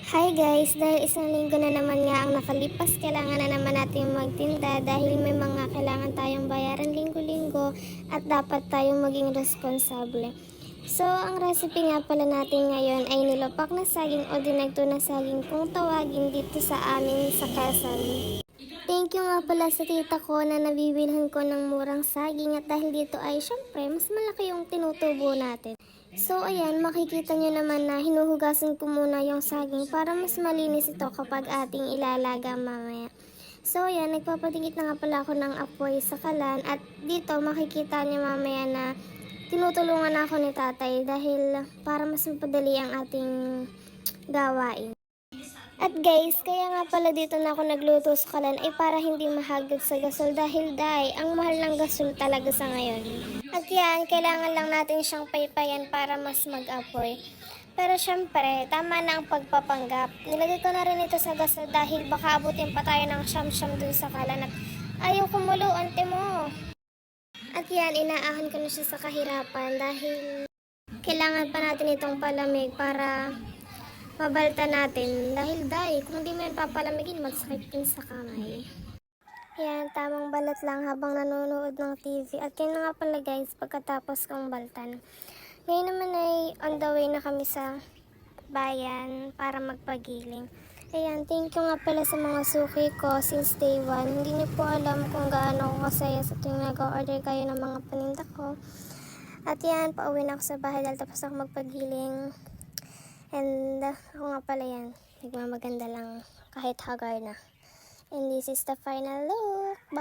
Hi guys! Dahil isang linggo na naman nga ang nakalipas, kailangan na naman natin magtinda dahil may mga kailangan tayong bayaran linggo-linggo at dapat tayong maging responsable. So, ang recipe nga pala natin ngayon ay nilopak na saging o dinagto na saging kung tawagin dito sa amin sa Quezon. Thank you nga pala sa tita ko na nabibilhan ko ng murang saging at dahil dito ay syempre mas malaki yung tinutubo natin. So ayan, makikita nyo naman na hinuhugasan ko muna yung saging para mas malinis ito kapag ating ilalaga mamaya. So ayan, nagpapatingit na nga pala ako ng apoy sa kalan at dito makikita nyo mamaya na tinutulungan ako ni tatay dahil para mas mapadali ang ating gawain. At guys, kaya nga pala dito na ako nagluto sa kalan ay para hindi mahagod sa gasol dahil ang mahal ng gasol talaga sa ngayon. At yan, kailangan lang natin siyang paypayan para mas mag-apoy. Pero syempre, tama na ang pagpapanggap. Nilagay ko na rin ito sa gasol dahil baka abutin pa tayo ng siyam-siyam dun sa kalan at ayaw kumulo, ante mo. At yan, inaahan ko na siya sa kahirapan dahil kailangan pa natin itong palamig para mabalta natin dahil kung di mo yan papalamigin magsakit din sa kamay. Yan, tamang balat lang habang nanonood ng TV. At yun na nga pala guys, pagkatapos kong baltan. Ngayon naman ay on the way na kami sa bayan para magpagiling. Ayan, thank you nga pala sa mga suki ko since day one. Hindi niyo po alam kung gaano ako kasaya sa tuwing nag-order kayo ng mga paninda ko. At yan, pauwi na ako sa bahay dahil tapos ako magpagiling. And ako nga pala yan, nagmamaganda lang kahit hagar na. And this is the final look. Bye!